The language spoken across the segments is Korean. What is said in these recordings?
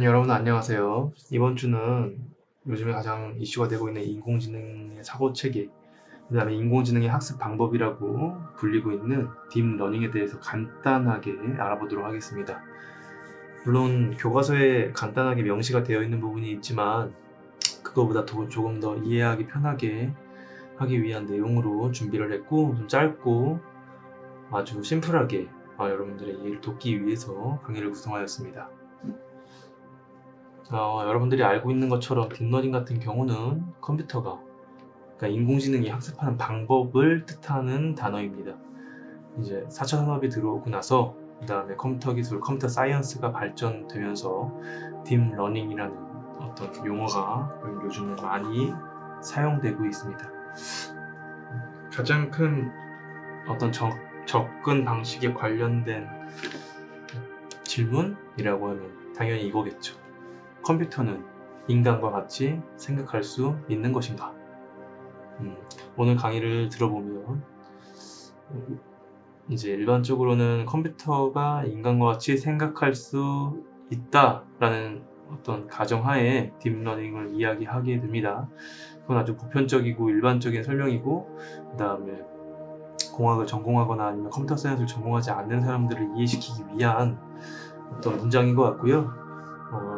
여러분 안녕하세요. 이번 주는 요즘에 가장 이슈가 되고 있는 인공지능의 사고 체계, 그 다음에 인공지능의 학습 방법이라고 불리고 있는 딥러닝에 대해서 간단하게 알아보도록 하겠습니다. 물론 교과서에 간단하게 명시가 되어 있는 부분이 있지만 그거보다 조금 더 이해하기 편하게 하기 위한 내용으로 준비를 했고, 좀 짧고 아주 심플하게 여러분들의 이해를 돕기 위해서 강의를 구성하였습니다. 여러분들이 알고 있는 것처럼 딥러닝 같은 경우는 컴퓨터가, 그러니까 인공지능이 학습하는 방법을 뜻하는 단어입니다. 이제 4차 산업이 들어오고 나서 그 다음에 컴퓨터 기술, 컴퓨터 사이언스가 발전되면서 딥러닝이라는 어떤 용어가 요즘에 많이 사용되고 있습니다. 가장 큰 어떤 접근 방식에 관련된 질문이라고 하면 당연히 이거겠죠. 컴퓨터는 인간과 같이 생각할 수 있는 것인가? 오늘 강의를 들어보면 이제 일반적으로는 컴퓨터가 인간과 같이 생각할 수 있다라는 어떤 가정하에 딥러닝을 이야기하게 됩니다. 그건 아주 보편적이고 일반적인 설명이고, 그 다음에 공학을 전공하거나 아니면 컴퓨터 사이언스를 전공하지 않는 사람들을 이해시키기 위한 어떤 문장인 것 같고요.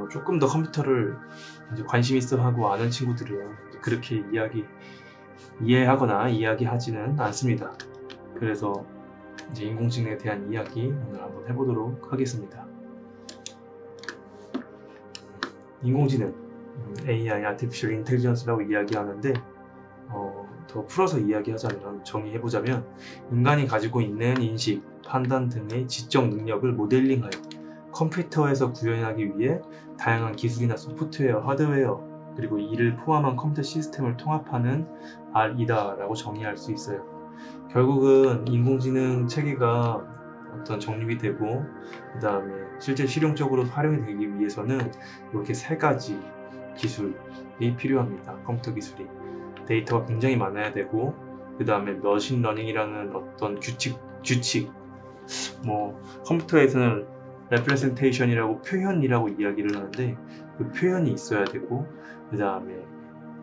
조금 더 컴퓨터를 이제 관심 있어 하고 아는 친구들은 그렇게 이해하거나 이야기하지는 않습니다. 그래서 이제 인공지능에 대한 이야기 오늘 한번 해보도록 하겠습니다. 인공지능, AI, Artificial Intelligence라고 이야기하는데 더 풀어서 이야기하자면, 정의해보자면 인간이 가지고 있는 인식, 판단 등의 지적 능력을 모델링하여 컴퓨터에서 구현하기 위해 다양한 기술이나 소프트웨어, 하드웨어, 그리고 이를 포함한 컴퓨터 시스템을 통합하는 R이다 라고 정의할 수 있어요. 결국은 인공지능 체계가 어떤 정립이 되고 그 다음에 실제 실용적으로 활용이 되기 위해서는 이렇게 세 가지 기술이 필요합니다. 컴퓨터 기술이 데이터가 굉장히 많아야 되고, 그 다음에 머신러닝이라는 어떤 규칙 컴퓨터에서는 representation이라고 표현이라고 이야기를 하는데 그 표현이 있어야 되고, 그 다음에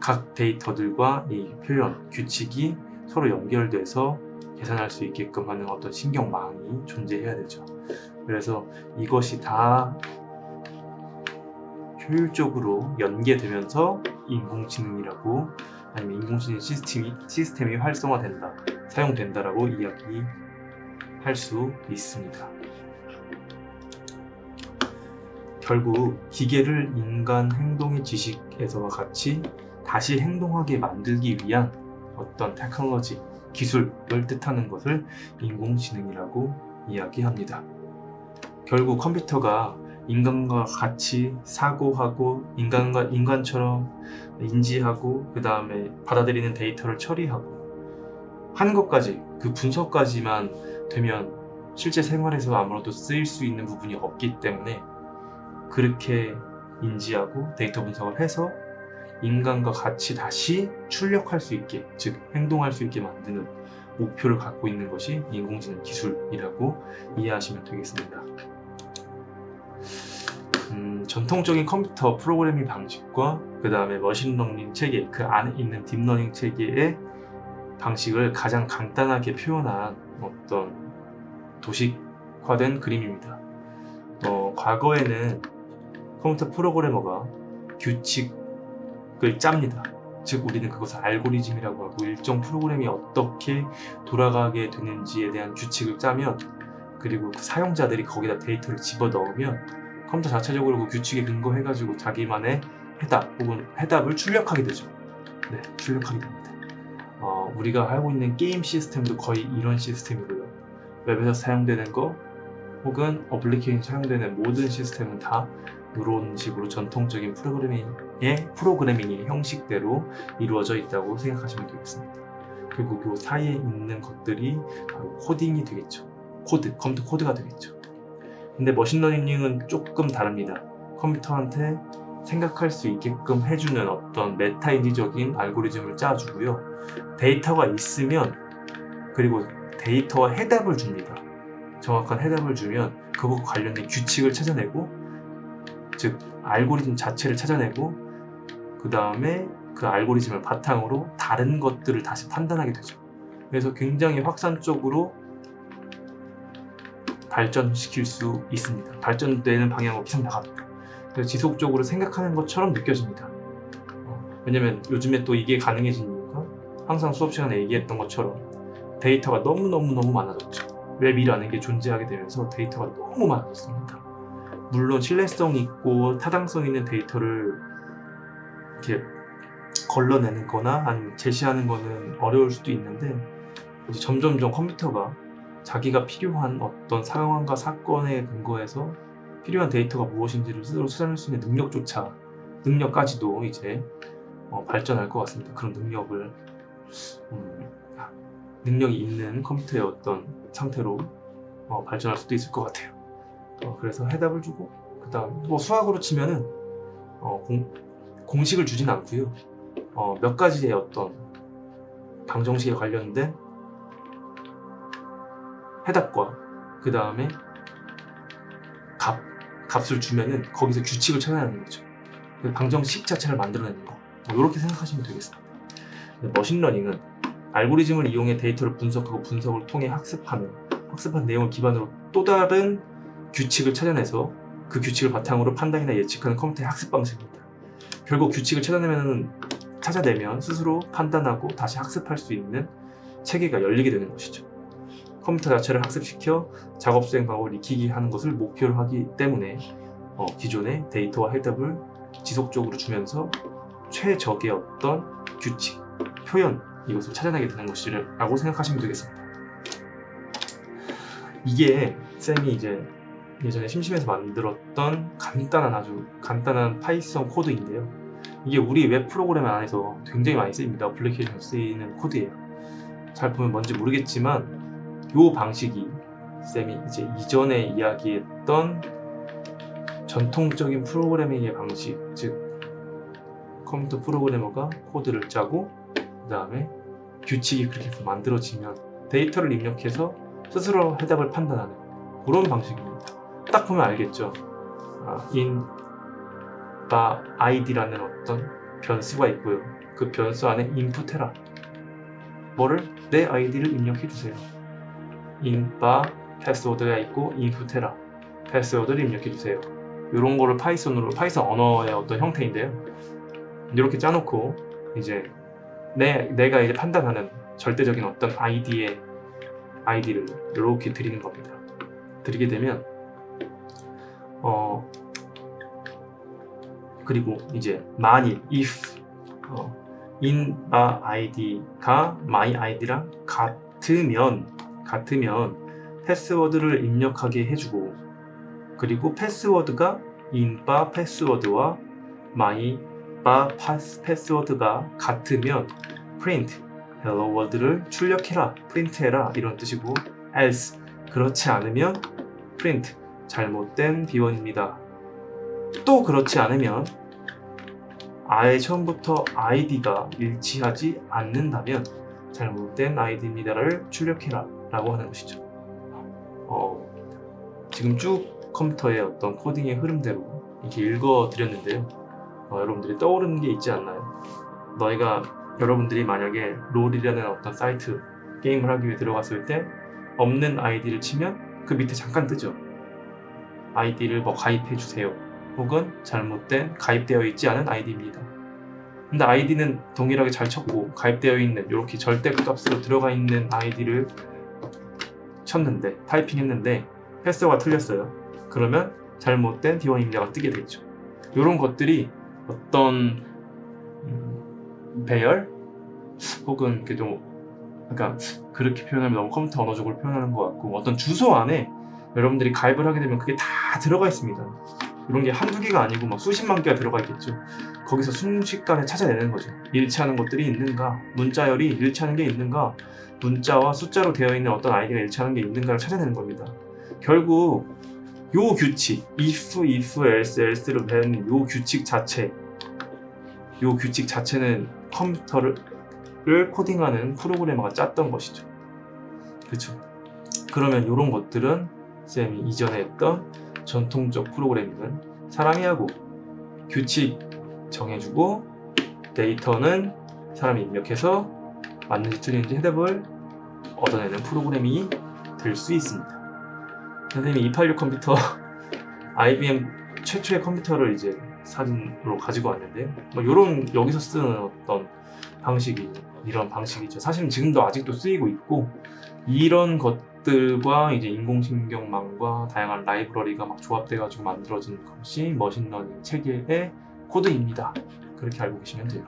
각 데이터들과 이 표현, 규칙이 서로 연결돼서 계산할 수 있게끔 하는 어떤 신경망이 존재해야 되죠. 그래서 이것이 다 효율적으로 연계되면서 인공지능이라고, 아니면 인공지능 시스템이 활성화된다, 사용된다라고 이야기할 수 있습니다. 결국 기계를 인간 행동의 지식에서와 같이 다시 행동하게 만들기 위한 어떤 테크놀로지, 기술을 뜻하는 것을 인공지능이라고 이야기합니다. 결국 컴퓨터가 인간과 같이 사고하고 인간처럼 인지하고 그 다음에 받아들이는 데이터를 처리하고 하는 것까지, 그 분석까지만 되면 실제 생활에서 아무래도 쓰일 수 있는 부분이 없기 때문에 그렇게 인지하고 데이터 분석을 해서 인간과 같이 다시 출력할 수 있게, 즉 행동할 수 있게 만드는 목표를 갖고 있는 것이 인공지능 기술이라고 이해하시면 되겠습니다. 전통적인 컴퓨터 프로그래밍 방식과 그 다음에 머신러닝 체계, 그 안에 있는 딥러닝 체계의 방식을 가장 간단하게 표현한 어떤 도식화된 그림입니다. 과거에는 컴퓨터 프로그래머가 규칙을 짭니다. 즉 우리는 그것을 알고리즘이라고 하고, 일정 프로그램이 어떻게 돌아가게 되는지에 대한 규칙을 짜면, 그리고 그 사용자들이 거기다 데이터를 집어넣으면 컴퓨터 자체적으로 그 규칙에 근거해가지고 자기만의 해답 혹은 해답을 출력하게 되죠. 네, 출력하게 됩니다. 우리가 알고 있는 게임 시스템도 거의 이런 시스템이고요. 웹에서 사용되는 거 혹은 어플리케이션 사용되는 모든 시스템은 다 이런 식으로 전통적인 프로그래밍의 형식대로 이루어져 있다고 생각하시면 되겠습니다. 그리고 그 사이에 있는 것들이 바로 코딩이 되겠죠. 컴퓨터 코드가 되겠죠. 근데 머신러닝은 조금 다릅니다. 컴퓨터한테 생각할 수 있게끔 해주는 어떤 메타인지적인 알고리즘을 짜주고요. 데이터가 있으면, 그리고 데이터와 해답을 줍니다. 정확한 해답을 주면 그것과 관련된 규칙을 찾아내고 즉 알고리즘 자체를 찾아내고 그 다음에 그 알고리즘을 바탕으로 다른 것들을 다시 판단하게 되죠. 그래서 굉장히 확산적으로 발전시킬 수 있습니다. 발전되는 방향으로 계속 나갑니다. 그래서 지속적으로 생각하는 것처럼 느껴집니다. 왜냐면 요즘에 또 이게 가능해진 이유가 항상 수업 시간에 얘기했던 것처럼 데이터가 너무 많아졌죠. 웹이라는 게 존재하게 되면서 데이터가 너무 많아졌습니다. 물론 신뢰성 있고 타당성 있는 데이터를 이렇게 걸러내는 거나 아니면 제시하는 거는 어려울 수도 있는데 이제 점점점 컴퓨터가 자기가 필요한 어떤 상황과 사건에 근거해서 필요한 데이터가 무엇인지를 스스로 찾아낼 수 있는 능력까지도 이제 발전할 것 같습니다. 그런 능력이 있는 컴퓨터의 어떤 상태로 발전할 수도 있을 것 같아요. 그래서 해답을 주고 그 다음 뭐 수학으로 치면은 공식을 주진 않고요. 몇 가지의 어떤 방정식에 관련된 해답과 그 다음에 값을 주면은 거기서 규칙을 찾아내는 거죠. 방정식 자체를 만들어내는 거. 이렇게 생각하시면 되겠습니다. 머신러닝은 알고리즘을 이용해 데이터를 분석하고 분석을 통해 학습한 내용을 기반으로 또 다른 규칙을 찾아내서 그 규칙을 바탕으로 판단이나 예측하는 컴퓨터의 학습 방식입니다. 결국 규칙을 찾아내면 스스로 판단하고 다시 학습할 수 있는 체계가 열리게 되는 것이죠. 컴퓨터 자체를 학습시켜 작업 수행 방법을 익히게 하는 것을 목표로 하기 때문에 기존의 데이터와 해답을 지속적으로 주면서 최적의 어떤 규칙, 표현 이것을 찾아내게 되는 것이라고 생각하시면 되겠습니다. 이게 쌤이 이제 예전에 심심해서 만들었던 아주 간단한 파이썬 코드인데요. 이게 우리 웹 프로그램 안에서 굉장히 많이 쓰입니다. 어플리케이션 쓰이는 코드예요. 잘 보면 뭔지 모르겠지만 이 방식이 쌤이 이제 이전에 이야기했던 전통적인 프로그래밍의 방식, 즉 컴퓨터 프로그래머가 코드를 짜고 그 다음에 규칙이 그렇게 만들어지면 데이터를 입력해서 스스로 해답을 판단하는 그런 방식입니다. 딱 보면 알겠죠. id라는 어떤 변수가 있고요. 그 변수 안에 input해라. 내 id를 입력해주세요. 패스워드가 있고 input해라. 패스워드를 입력해주세요. 이런 거를 파이썬 언어의 어떤 형태인데요. 이렇게 짜놓고 이제 내가 이제 판단하는 절대적인 어떤 id를 이렇게 드리는 겁니다. 드리게 되면 그리고 이제 만일 if id가 my id랑 같으면 패스워드를 입력하게 해주고 그리고 패스워드가 패스워드와 my 패스워드가 같으면 print hello world를 출력해라, 프린트해라 이런 뜻이고 else 그렇지 않으면 print 잘못된 비원입니다. 또 그렇지 않으면 아예 처음부터 id가 일치하지 않는다면 잘못된 id입니다를 출력해라 라고 하는 것이죠. 지금 쭉 컴퓨터의 어떤 코딩의 흐름대로 이렇게 읽어드렸는데요. 여러분들이 떠오르는 게 있지 않나요? 여러분들이 만약에 롤이라는 어떤 사이트 게임을 하기 위해 들어갔을 때 없는 아이디를 치면 그 밑에 잠깐 뜨죠. 아이디를 가입해주세요. 혹은 잘못된 가입되어 있지 않은 아이디입니다. 근데 아이디는 동일하게 잘 쳤고 가입되어 있는 이렇게 절대값으로 들어가 있는 아이디를 쳤는데 타이핑했는데 패스워드가 틀렸어요. 그러면 잘못된 D1입니다가 뜨게 되죠. 이런 것들이 어떤 배열 혹은 그렇게 표현하면 너무 컴퓨터 언어적으로 표현하는 것 같고 어떤 주소 안에 여러분들이 가입을 하게 되면 그게 다 들어가 있습니다. 이런 게 한두 개가 아니고 수십만 개가 들어가 있겠죠. 거기서 순식간에 찾아내는 거죠. 일치하는 것들이 있는가, 문자열이 일치하는 게 있는가, 문자와 숫자로 되어 있는 어떤 아이디가 일치하는 게 있는가를 찾아내는 겁니다. 결국 요 규칙, if, else로 배우는 요 규칙 자체는 컴퓨터를 코딩하는 프로그래머가 짰던 것이죠. 그렇죠? 그러면 이런 것들은 쌤이 이전에 했던 전통적 프로그래밍은 사람이 하고, 규칙 정해주고, 데이터는 사람이 입력해서 맞는지 틀린지 해답을 얻어내는 프로그램이 될 수 있습니다. 선생님이 286 컴퓨터 IBM 최초의 컴퓨터를 이제 사진으로 가지고 왔는데, 뭐 요런 여기서 쓰는 어떤 방식이 이런 방식이죠. 사실은 지금도 아직도 쓰이고 있고, 이런 것들과 이제 인공신경망과 다양한 라이브러리가 막 조합돼가지고 만들어진 것이 머신러닝 체계의 코드입니다. 그렇게 알고 계시면 돼요.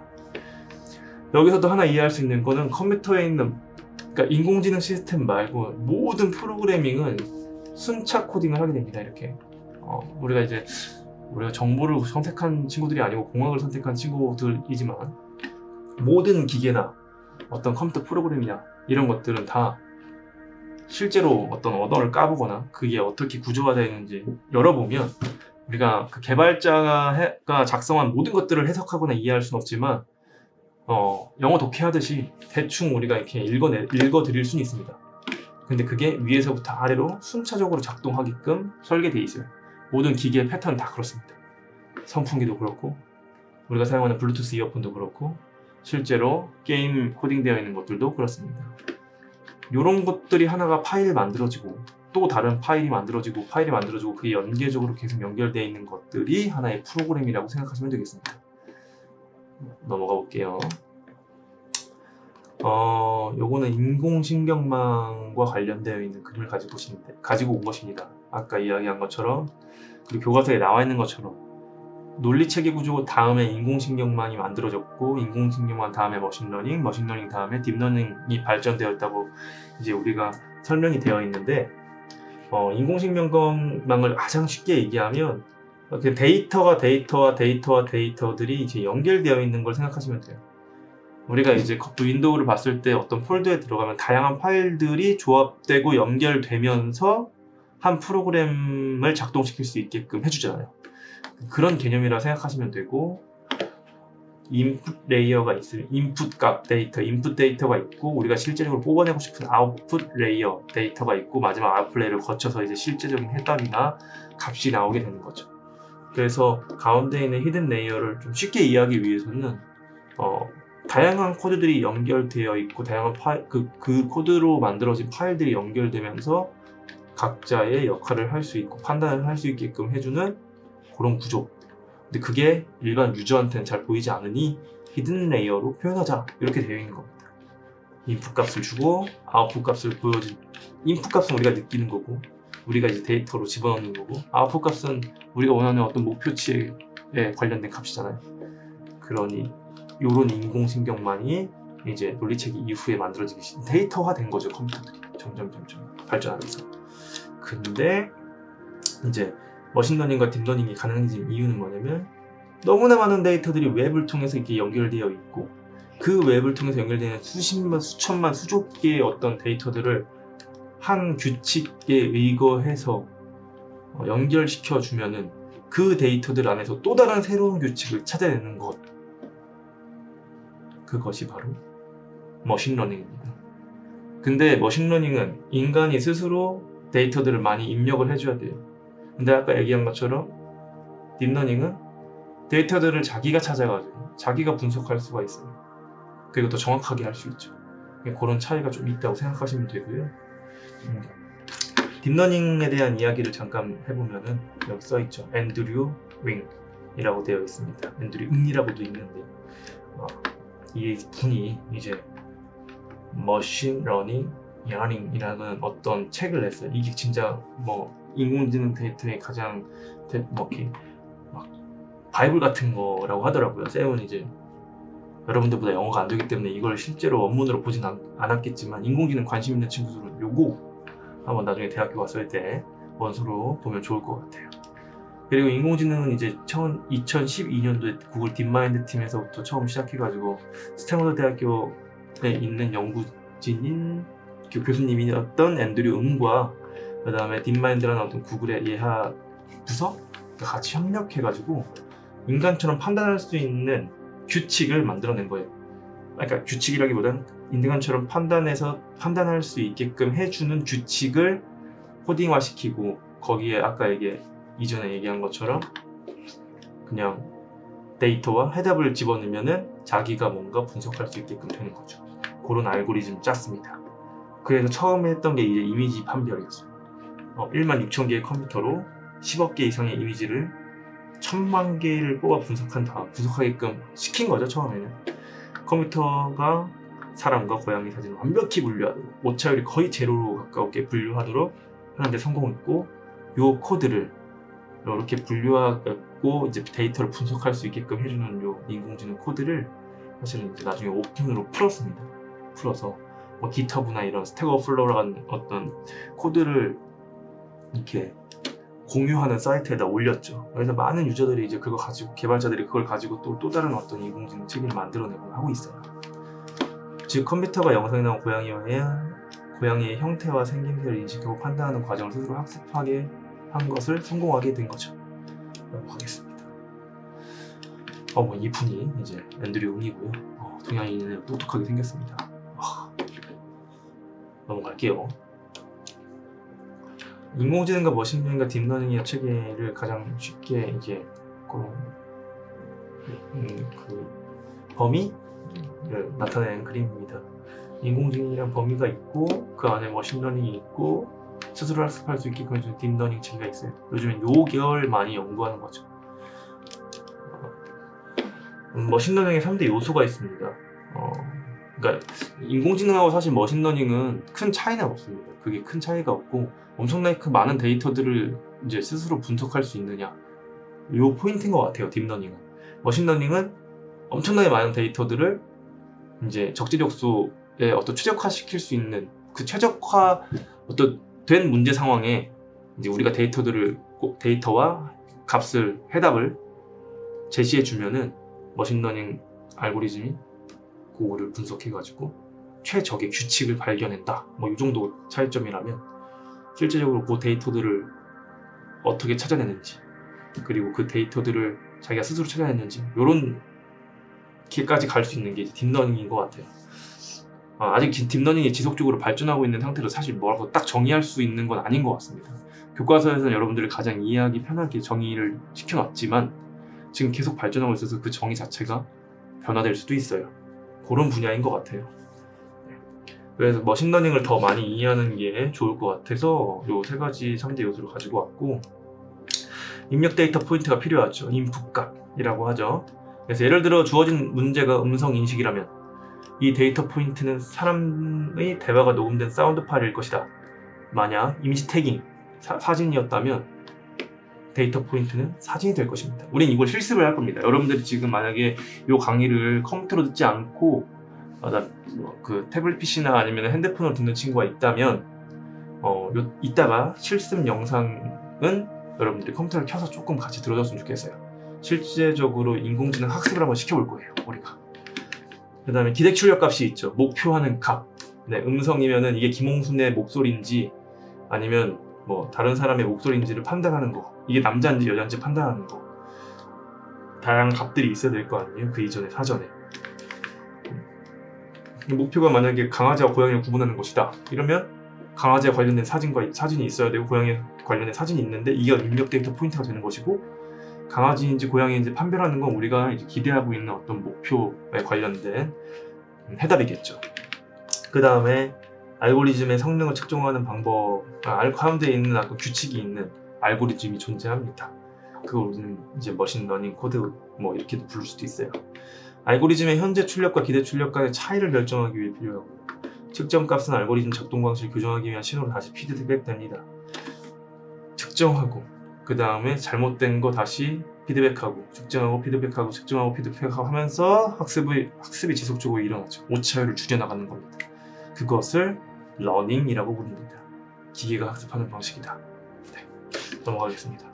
여기서도 하나 이해할 수 있는 거는 컴퓨터에 있는, 그러니까 인공지능 시스템 말고 모든 프로그래밍은 순차 코딩을 하게 됩니다. 이렇게 우리가 정보를 선택한 친구들이 아니고 공학을 선택한 친구들이지만, 모든 기계나 어떤 컴퓨터 프로그램이나 이런 것들은 다 실제로 어떤 언어를 까보거나 그게 어떻게 구조화되어 있는지 열어보면, 우리가 그 개발자가 작성한 모든 것들을 해석하거나 이해할 수는 없지만 영어 독해하듯이 대충 우리가 이렇게 읽어드릴 수는 있습니다. 근데 그게 위에서부터 아래로 순차적으로 작동하게끔 설계되어 있어요. 모든 기계의 패턴은 다 그렇습니다. 선풍기도 그렇고, 우리가 사용하는 블루투스 이어폰도 그렇고, 실제로 게임 코딩되어 있는 것들도 그렇습니다. 이런 것들이 하나가 파일이 만들어지고, 또 다른 파일이 만들어지고, 그게 연계적으로 계속 연결되어 있는 것들이 하나의 프로그램이라고 생각하시면 되겠습니다. 넘어가 볼게요. 요거는 인공신경망과 관련되어 있는 그림을 가지고 온 것입니다. 아까 이야기한 것처럼, 그리고 교과서에 나와 있는 것처럼 논리체계 구조 다음에 인공신경망이 만들어졌고, 인공신경망 다음에 머신러닝 다음에 딥러닝이 발전되었다고 이제 우리가 설명이 되어 있는데, 인공신경망을 가장 쉽게 얘기하면 데이터들이 이제 연결되어 있는 걸 생각하시면 돼요. 우리가 이제 윈도우를 봤을 때 어떤 폴더에 들어가면 다양한 파일들이 조합되고 연결되면서 한 프로그램을 작동시킬 수 있게끔 해주잖아요. 그런 개념이라 생각하시면 되고, 인풋 레이어가 있으면 인풋 데이터가 있고, 우리가 실제적으로 뽑아내고 싶은 아웃풋 레이어 데이터가 있고, 마지막 아웃풋 레이어를 거쳐서 이제 실제적인 해답이나 값이 나오게 되는 거죠. 그래서 가운데 있는 히든 레이어를 좀 쉽게 이해하기 위해서는 다양한 코드들이 연결되어 있고, 다양한 그 코드로 만들어진 파일들이 연결되면서 각자의 역할을 할 수 있고 판단을 할 수 있게끔 해주는 그런 구조. 근데 그게 일반 유저한테는 잘 보이지 않으니 히든 레이어로 표현하자, 이렇게 되어 있는 겁니다. 인풋 값을 주고 아웃풋 값을 인풋 값은 우리가 느끼는 거고, 우리가 이제 데이터로 집어넣는 거고, 아웃풋 값은 우리가 원하는 어떤 목표치에 관련된 값이잖아요. 그러니 요런 인공신경망이 이제 논리체계 이후에 만들어지기 데이터화된 거죠. 컴퓨터들이 점점 발전하면서. 근데 이제 머신러닝과 딥러닝이 가능해진 이유는 뭐냐면, 너무나 많은 데이터들이 웹을 통해서 이렇게 연결되어 있고, 그 웹을 통해서 연결되는 수십만, 수천만, 수조 개의 어떤 데이터들을 한 규칙에 의거해서 연결시켜 주면은 그 데이터들 안에서 또 다른 새로운 규칙을 찾아내는 것, 그것이 바로 머신러닝입니다. 근데 머신러닝은 인간이 스스로 데이터들을 많이 입력을 해줘야 돼요. 근데 아까 얘기한 것처럼 딥러닝은 데이터들을 자기가 찾아가지고 자기가 분석할 수가 있어요. 그리고 더 정확하게 할 수 있죠. 그런 차이가 좀 있다고 생각하시면 되고요. 딥러닝에 대한 이야기를 잠깐 해보면은, 여기 써있죠. 앤드류 윙이라고 되어 있습니다. 앤드류 윙이라고도 있는데, 이 분이 이제 머신러닝 러닝이라는 어떤 책을 냈어요. 이게 진짜 인공지능 데이터의 가장 바이블 같은 거라고 하더라고요. 쌤은 이제 여러분들보다 영어가 안 되기 때문에 이걸 실제로 원문으로 보진 않았겠지만, 인공지능 관심 있는 친구들은 요거 한번 나중에 대학교 왔을 때 원서로 보면 좋을 것 같아요. 그리고 인공지능은 이제 2012년도에 구글 딥마인드 팀에서부터 처음 시작해가지고, 스탠퍼드 대학교에 있는 연구진인 교수님이었던 앤드류 응과 그 다음에 딥마인드라는 어떤 구글의 예하 부서 같이 협력해가지고 인간처럼 판단할 수 있는 규칙을 만들어낸 거예요. 그러니까 규칙이라기보단 인간처럼 판단할 수 있게끔 해주는 규칙을 코딩화시키고, 거기에 아까 이전에 얘기한 것처럼 그냥 데이터와 해답을 집어넣으면은 자기가 뭔가 분석할 수 있게끔 되는 거죠. 그런 알고리즘을 짰습니다. 그래서 처음에 했던 게 이제 이미지 판별이었어요. 16,000개의 컴퓨터로 10억 개 이상의 이미지를 1000만 개를 뽑아 분석하게끔 시킨 거죠. 처음에는 컴퓨터가 사람과 고양이 사진을 완벽히 분류하도록, 오차율이 거의 제로로 가깝게 분류하도록 하는데 성공했고, 요 코드를 이렇게 분류하고 이제 데이터를 분석할 수 있게끔 해주는 요 인공지능 코드를 사실은 이제 나중에 오픈으로 풀었습니다. 풀어서 뭐 기터브나 이런 스택 오버플로우라는 어떤 코드를 이렇게 공유하는 사이트에다 올렸죠. 그래서 많은 유저들이 이제 그거 가지고, 개발자들이 그걸 가지고 또 다른 어떤 인공지능 체계를 만들어내고 하고 있어요. 즉 컴퓨터가 영상이나 고양이의 형태와 생김새를 인식하고 판단하는 과정을 스스로 학습하게 한 것을 성공하게 된 거죠. 넘어가겠습니다. 이분이 이제 앤드류 웅이고요. 동양인은 똑똑하게 생겼습니다. 넘어갈게요. 인공지능과 머신러닝과 딥러닝의 체계를 가장 쉽게 이제 그 범위를 나타내는 그림입니다. 인공지능이란 범위가 있고 그 안에 머신러닝이 있고 스스로 학습할 수 있게끔 해주는 딥러닝 체계가 있어요. 요즘엔 요 계열 많이 연구하는 거죠. 머신러닝에 3대 요소가 있습니다. 그러니까 인공지능하고 사실 머신러닝은 큰 차이는 없습니다. 그게 큰 차이가 없고 엄청나게 그 많은 데이터들을 이제 스스로 분석할 수 있느냐, 요 포인트인 것 같아요. 딥러닝은. 머신러닝은 엄청나게 많은 데이터들을 이제 적재적소에 최적화시킬 수 있는 그 최적화 된 문제 상황에 이제 우리가 데이터와 값을 해답을 제시해 주면은 머신러닝 알고리즘이 그거를 분석해가지고 최적의 규칙을 발견한다. 이 정도 차이점이라면 실제적으로 그 데이터들을 어떻게 찾아내는지, 그리고 그 데이터들을 자기가 스스로 찾아냈는지, 요런 길까지 갈 수 있는 게 딥러닝인 것 같아요. 아직 딥러닝이 지속적으로 발전하고 있는 상태로 사실 뭐라고 딱 정의할 수 있는 건 아닌 것 같습니다. 교과서에서는 여러분들이 가장 이해하기 편하게 정의를 시켜놨지만 지금 계속 발전하고 있어서 그 정의 자체가 변화될 수도 있어요. 그런 분야인 것 같아요. 그래서 머신러닝을 더 많이 이해하는 게 좋을 것 같아서 요 세 가지 3대 요소를 가지고 왔고, 입력 데이터 포인트가 필요하죠. 인풋 값이라고 하죠. 그래서 예를 들어 주어진 문제가 음성 인식이라면 이 데이터 포인트는 사람의 대화가 녹음된 사운드 파일일 것이다. 만약 이미지 태깅, 사진이었다면 데이터 포인트는 사진이 될 것입니다. 우린 이걸 실습을 할 겁니다. 여러분들이 지금 만약에 이 강의를 컴퓨터로 듣지 않고 그 태블릿 PC나 아니면 핸드폰으로 듣는 친구가 있다면 이따가 실습 영상은 여러분들이 컴퓨터를 켜서 조금 같이 들어줬으면 좋겠어요. 실제적으로 인공지능 학습을 한번 시켜볼 거예요, 우리가. 그 다음에 기대 출력 값이 있죠. 목표하는 값. 네, 음성이면은 이게 김홍순의 목소리인지 아니면 다른 사람의 목소리인지를 판단하는 거, 이게 남자인지 여자인지 판단하는 거, 다양한 값들이 있어야 될 거 아니에요, 그 이전에 사전에. 목표가 만약에 강아지와 고양이를 구분하는 것이다 이러면 강아지와 관련된 사진이 있어야 되고 고양이에 관련된 사진이 있는데 이게 입력 데이터 포인트가 되는 것이고, 강아지인지 고양이인지 판별하는 건 우리가 이제 기대하고 있는 어떤 목표에 관련된 해답이겠죠. 그 다음에 알고리즘의 성능을 측정하는 방법, 가운데 있는 규칙이 있는 알고리즘이 존재합니다. 그걸 우리는 이제 머신러닝 코드 이렇게도 부를 수도 있어요. 알고리즘의 현재 출력과 기대 출력 간의 차이를 결정하기 위해 필요하고, 측정값은 알고리즘 작동 방식을 교정하기 위한 신호로 다시 피드백됩니다. 측정하고 그 다음에 잘못된 거 다시 피드백하고, 측정하고 피드백하고, 측정하고 피드백하고 하면서 학습이 지속적으로 일어나죠. 오차율을 줄여나가는 겁니다. 그것을 러닝이라고 부릅니다. 기계가 학습하는 방식이다. 네, 넘어가겠습니다.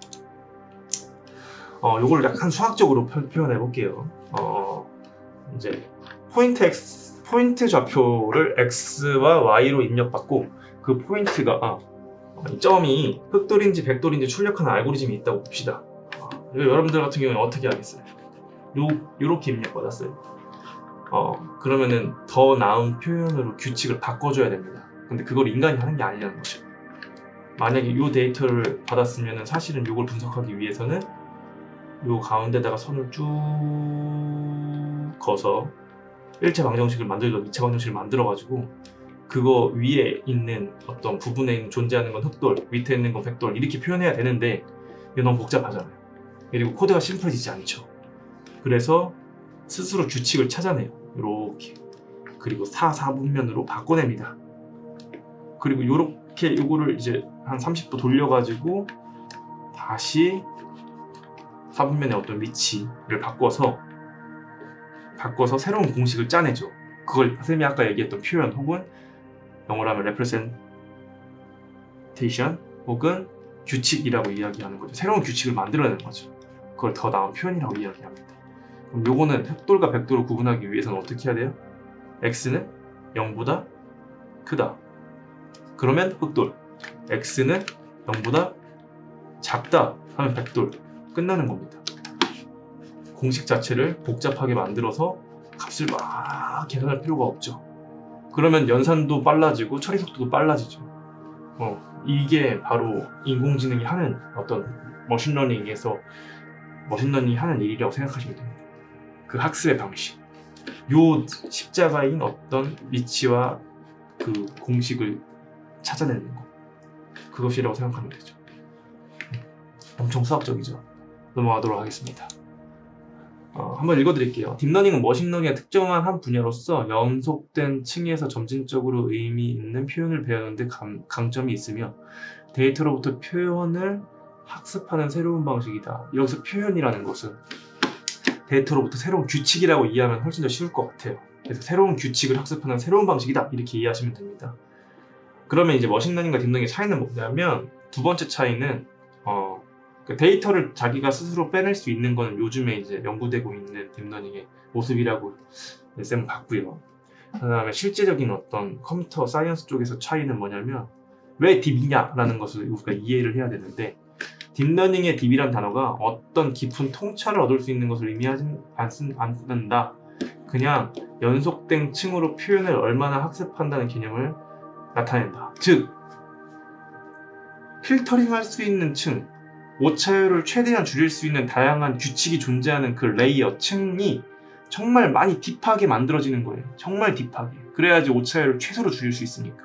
요걸 약간 수학적으로 표현해 볼게요. 이제 포인트 좌표를 x와 y로 입력받고, 그 포인트가 이 점이 흑돌인지 백돌인지 출력하는 알고리즘이 있다고 봅시다. 여러분들 같은 경우는 어떻게 하겠어요? 요렇게 입력받았어요. 그러면은 더 나은 표현으로 규칙을 바꿔줘야 됩니다. 근데 그걸 인간이 하는 게 아니라는 거죠. 만약에 이 데이터를 받았으면 사실은 이걸 분석하기 위해서는 요 가운데다가 선을 쭉 그어서 1차 방정식을 만들던 2차 방정식을 만들어가지고 그거 위에 있는 어떤 부분에 존재하는 건 흑돌, 밑에 있는 건 백돌 이렇게 표현해야 되는데 이거 너무 복잡하잖아요. 그리고 코드가 심플해지지 않죠. 그래서 스스로 규칙을 찾아내요. 이렇게. 그리고 4분면으로 바꿔냅니다. 그리고 요렇게 요거를 이제 한 30도 돌려가지고 다시 4분면의 어떤 위치를 바꿔서 새로운 공식을 짜내죠. 그걸 선생님이 아까 얘기했던 표현 혹은 영어로 하면 representation 혹은 규칙이라고 이야기하는 거죠. 새로운 규칙을 만들어내는 거죠. 그걸 더 나은 표현이라고 이야기합니다. 그럼 요거는 흑돌과 백돌을 구분하기 위해서는 어떻게 해야 돼요? x는 0보다 크다. 그러면 흑돌. x는 0보다 작다 하면 백돌. 끝나는 겁니다. 공식 자체를 복잡하게 만들어서 값을 막 계산할 필요가 없죠. 그러면 연산도 빨라지고 처리 속도도 빨라지죠. 이게 바로 인공지능이 하는 어떤 머신러닝에서 머신러닝이 하는 일이라고 생각하시면 됩니다. 그 학습의 방식. 요 십자가인 어떤 위치와 그 공식을 찾아내는 거. 그것이라고 생각하면 되죠. 엄청 수학적이죠. 넘어가도록 하겠습니다. 한번 읽어드릴게요. 딥러닝은 머신러닝의 특정한 한 분야로서 연속된 층에서 점진적으로 의미 있는 표현을 배우는 데 강점이 있으며 데이터로부터 표현을 학습하는 새로운 방식이다. 여기서 표현이라는 것은 데이터로부터 새로운 규칙이라고 이해하면 훨씬 더 쉬울 것 같아요. 그래서 새로운 규칙을 학습하는 새로운 방식이다. 이렇게 이해하시면 됩니다. 그러면 이제 머신러닝과 딥러닝의 차이는 뭐냐면 두 번째 차이는 그 데이터를 자기가 스스로 빼낼 수 있는 건 요즘에 이제 연구되고 있는 딥러닝의 모습이라고 쌤은 봤고요. 그 다음에 실제적인 어떤 컴퓨터 사이언스 쪽에서 차이는 뭐냐면 왜 딥이냐라는 것을 우리가 이해를 해야 되는데 딥러닝의 딥이란 단어가 어떤 깊은 통찰을 얻을 수 있는 것을 의미하지 않는다. 그냥 연속된 층으로 표현을 얼마나 학습한다는 개념을 나타낸다. 즉 필터링할 수 있는 층, 오차율을 최대한 줄일 수 있는 다양한 규칙이 존재하는 그 레이어, 층이 정말 많이 딥하게 만들어지는 거예요. 정말 딥하게. 그래야지 오차율을 최소로 줄일 수 있으니까.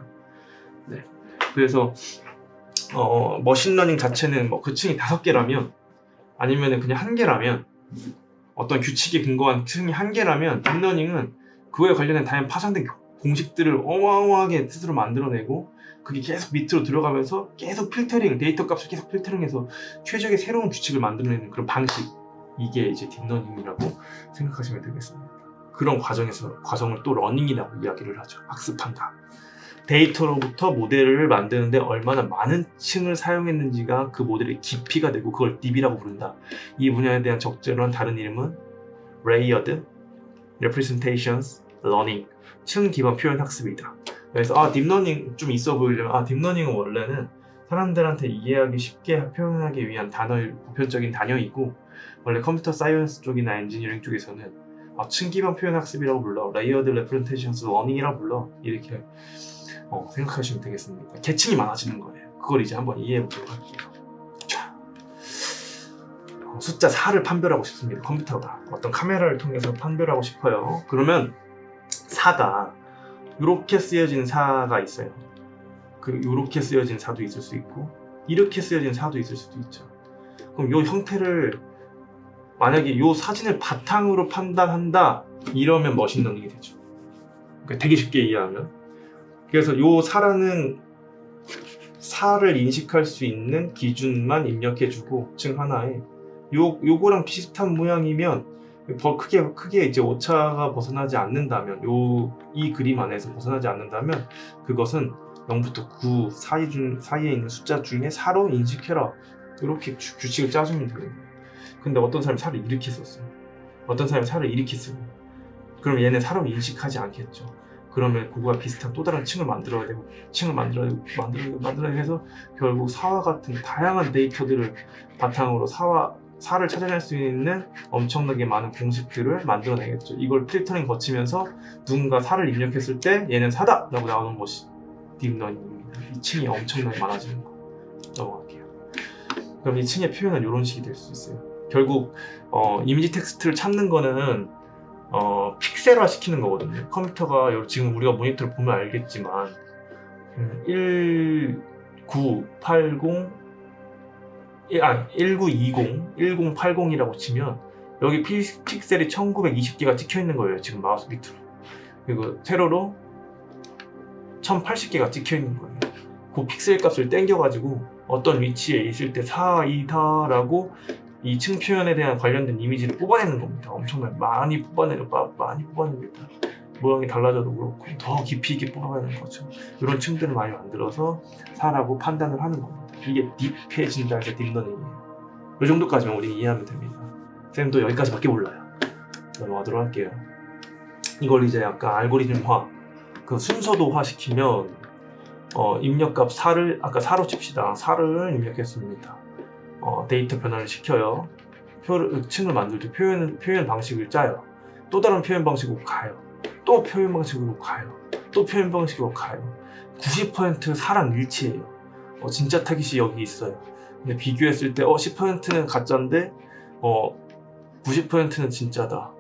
네. 그래서 머신러닝 자체는 뭐 그 층이 5개라면 아니면 그냥 1개라면 어떤 규칙에 근거한 층이 1개라면 딥러닝은 그거에 관련된 다양한 파생된 공식들을 어마어마하게 스스로 만들어내고 그게 계속 밑으로 들어가면서 계속 필터링, 데이터 값을 계속 필터링해서 최적의 새로운 규칙을 만들어내는 그런 방식, 이게 이제 딥러닝이라고 생각하시면 되겠습니다. 그런 과정을 또 러닝이라고 이야기를 하죠. 학습한다. 데이터로부터 모델을 만드는데 얼마나 많은 층을 사용했는지가 그 모델의 깊이가 되고 그걸 딥이라고 부른다. 이 분야에 대한 적절한 다른 이름은 Layered Representations Learning, 층 기반 표현 학습이다. 그래서 딥러닝 좀 있어 보이려면 딥러닝은 원래는 사람들한테 이해하기 쉽게 표현하기 위한 보편적인 단어이고 원래 컴퓨터 사이언스 쪽이나 엔지니어링 쪽에서는 층 기반 표현 학습이라고 불러, Layered Representations Learning이라고 불러, 이렇게 생각하시면 되겠습니다. 계층이 많아지는 거예요. 그걸 이제 한번 이해해 보도록 할게요. 숫자 4를 판별하고 싶습니다. 컴퓨터가 어떤 카메라를 통해서 판별하고 싶어요. 그러면 4가 이렇게 쓰여진 4가 있어요. 이렇게 쓰여진 4도 있을 수 있고 이렇게 쓰여진 4도 있을 수도 있죠. 그럼 이 형태를 만약에 이 사진을 바탕으로 판단한다 이러면 머신러닝이 되죠. 그러니까 되게 쉽게 이해하면, 그래서 이 4라는 4를 인식할 수 있는 기준만 입력해주고 층 하나에 요거랑 비슷한 모양이면 크게 이제 오차가 벗어나지 않는다면, 이 그림 안에서 벗어나지 않는다면 그것은 0부터 9 사이에 있는 숫자 중에 4로 인식해라, 이렇게 규칙을 짜주면 되는 거예요. 근데 어떤 사람이 4를 이렇게 썼어요. 어떤 사람이 4를 이렇게 쓰고, 그럼 얘는 4로 인식하지 않겠죠. 그러면 그거와 비슷한 또 다른 층을 만들어야 되고, 층을 만들어야 해서 결국 4와 같은 다양한 데이터들을 바탕으로 4를 찾아낼 수 있는 엄청나게 많은 공식들을 만들어내겠죠. 이걸 필터링 거치면서 누군가 4를 입력했을 때 얘는 4다! 라고 나오는 것이 딥러닝입니다. 이 층이 엄청나게 많아지는 거. 넘어갈게요. 그럼 이 층의 표현은 이런 식이 될 수 있어요. 결국 이미지 텍스트를 찾는 거는 픽셀화 시키는 거거든요. 컴퓨터가 지금 우리가 모니터를 보면 알겠지만 1980 1920 1080이라고 치면 여기 픽셀이 1920개가 찍혀 있는 거예요. 지금 마우스 밑으로. 그리고 세로로 1080개가 찍혀 있는 거예요. 그 픽셀 값을 땡겨가지고 어떤 위치에 있을 때 4, 2다 라고 이 층 표현에 대한 관련된 이미지를 뽑아내는 겁니다. 엄청나게 많이 뽑아냅니다. 모양이 달라져도 그렇고 더 깊이 있게 뽑아내는 거죠. 이런 층들을 많이 만들어서 4라고 판단을 하는 겁니다. 이게 딥해진다 해서 딥러닝이에요. 이 정도까지만 우리 이해하면 됩니다. 쌤도 여기까지밖에 몰라요. 넘어가도록 할게요. 이걸 이제 약간 알고리즘화, 그 순서도화 시키면 입력값 4를 아까 4로 칩시다. 4를 입력했습니다. 데이터 변환을 시켜요. 층을 만들 때 표현 방식을 짜요. 또 다른 표현 방식으로 가요. 또 표현 방식으로 가요. 또 표현 방식으로 가요. 90% 4랑 일치해요. 진짜 타깃이 여기 있어요. 근데 비교했을 때 10%는 가짜인데 90%는 진짜다.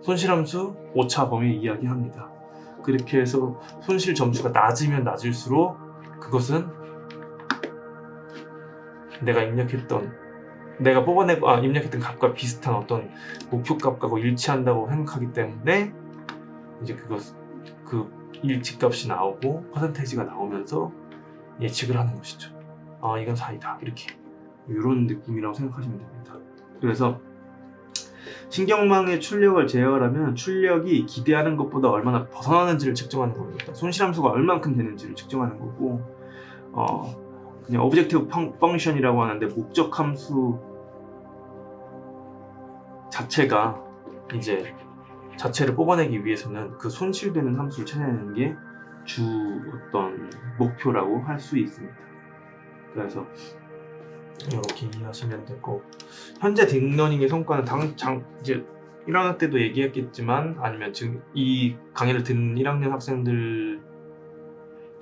손실함수 오차 범위 이야기합니다. 그렇게 해서 손실 점수가 낮으면 낮을수록 그것은 내가 입력했던 값과 비슷한 어떤 목표 값과 일치한다고 생각하기 때문에 이제 그 일치값이 나오고 퍼센테이지가 나오면서 예측을 하는 것이죠. 이건 4이다. 이렇게 이런 느낌이라고 생각하시면 됩니다. 그래서 신경망의 출력을 제어하려면 출력이 기대하는 것보다 얼마나 벗어나는지를 측정하는 겁니다. 손실함수가 얼만큼 되는지를 측정하는 거고 그냥 오브젝티브 펑션이라고 하는데 목적함수 자체가 이제 자체를 뽑아내기 위해서는 그 손실되는 함수를 찾아내는 게 주 어떤 목표라고 할 수 있습니다. 그래서 이렇게 이해하시면 되고, 현재 딥러닝의 성과는 이제 1학년 때도 얘기했겠지만 아니면 지금 이 강의를 듣는 1학년 학생들도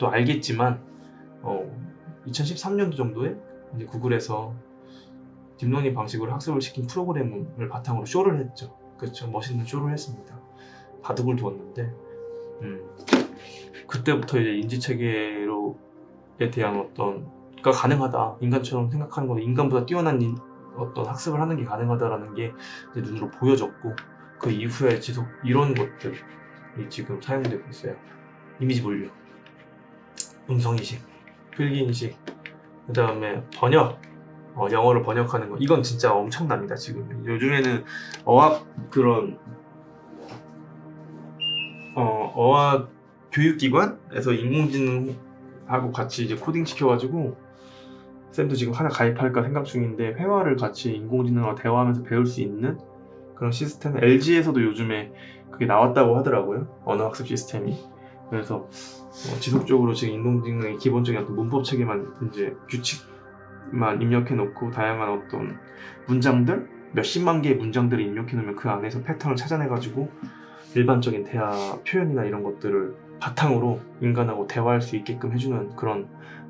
알겠지만 2013년도 정도에 이제 구글에서 딥러닝 방식으로 학습을 시킨 프로그램을 바탕으로 쇼를 했죠. 그렇죠. 멋있는 쇼를 했습니다. 바둑을 두었는데 그때부터 이제 인지체계에 대한 어떤가 가능하다. 인간처럼 생각하는 건 인간보다 뛰어난 어떤 학습을 하는 게 가능하다라는 게 이제 눈으로 보여졌고, 그 이후에 지속 이런 것들이 지금 사용되고 있어요. 이미지 분류, 음성인식, 필기인식, 그 다음에 번역, 영어를 번역하는 거. 이건 진짜 엄청납니다. 지금 요즘에는 어학 교육기관에서 인공지능하고 같이 이제 코딩 시켜가지고, 쌤도 지금 하나 가입할까 생각 중인데, 회화를 같이 인공지능과 대화하면서 배울 수 있는 그런 시스템, LG에서도 요즘에 그게 나왔다고 하더라고요. 언어학습 시스템이. 그래서 지속적으로 지금 인공지능의 기본적인 어떤 문법 체계만 이제 규칙만 입력해 놓고 다양한 어떤 문장들, 몇십만 개의 문장들을 입력해 놓으면 그 안에서 패턴을 찾아내 가지고 일반적인 대화 표현이나 이런 것들을 바탕으로 인간하고 대화할 수 있게끔 해주는 그런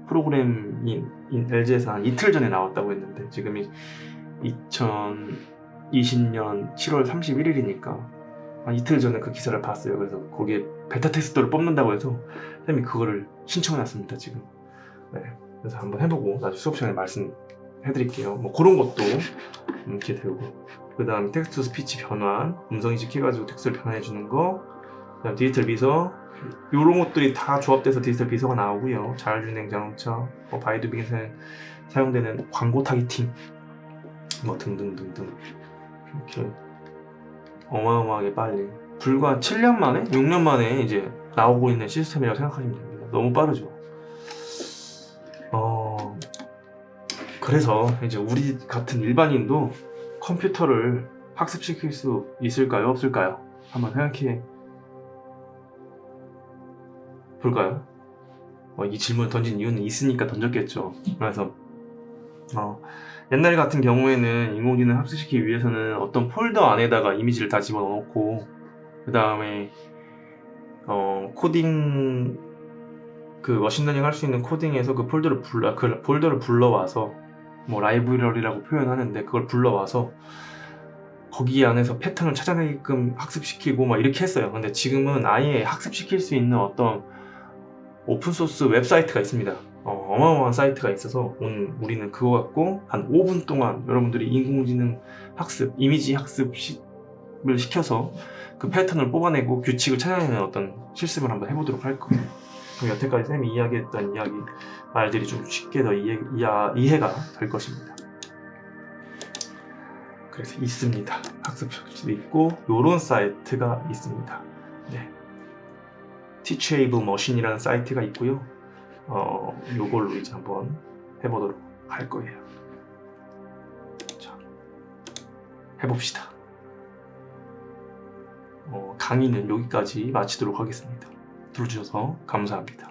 프로그램이 LG에서 한 이틀 전에 나왔다고 했는데, 지금이 2020년 7월 31일이니까 이틀 전에 그 기사를 봤어요. 그래서 거기에 베타 테스터를 뽑는다고 해서 쌤이 그거를 신청해놨습니다. 지금. 네. 그래서 한번 해보고 나중에 수업 시간에 말씀해드릴게요. 뭐 그런 것도 이렇게 되고, 그 다음 텍스트 스피치 변환, 음성인식 해가지고 텍스트를 변환해주는 거, 그 다음 디지털 비서, 이런 것들이 다 조합돼서 디지털 비서가 나오고요. 자율주행 자동차, 바이두빅에서 사용되는 광고 타겟팅, 뭐 등등등등, 이렇게 어마어마하게 빨리, 불과 7년 만에, 6년 만에 이제 나오고 있는 시스템이라고 생각하시면 됩니다. 너무 빠르죠. 그래서 이제 우리 같은 일반인도 컴퓨터를 학습시킬 수 있을까요? 없을까요? 한번 생각해 볼까요? 이 질문을 던진 이유는 있으니까 던졌겠죠. 그래서 옛날 같은 경우에는 인공지능 학습시키기 위해서는 어떤 폴더 안에다가 이미지를 다 집어넣고, 그 다음에 코딩, 그 머신러닝 할 수 있는 코딩에서 그 폴더를 불러와서 뭐 라이브러리라고 표현하는데 그걸 불러와서 거기 안에서 패턴을 찾아내게끔 학습시키고 막 이렇게 했어요. 근데 지금은 아예 학습시킬 수 있는 어떤 오픈소스 웹사이트가 있습니다. 어마어마한 사이트가 있어서 우리는 그거 갖고 한 5분 동안 여러분들이 인공지능 학습, 이미지 학습을 시켜서 그 패턴을 뽑아내고 규칙을 찾아내는 어떤 실습을 한번 해보도록 할 거예요. 그럼 여태까지 쌤이 이야기했던 말들이 좀 쉽게 더 이해가 될 것입니다. 그래서 있습니다. 학습실도 있고 요런 사이트가 있습니다. 네. Teachable Machine이라는 사이트가 있고요. 요걸로 이제 한번 해보도록 할 거예요. 자, 해봅시다. 강의는 여기까지 마치도록 하겠습니다. 들어주셔서 감사합니다.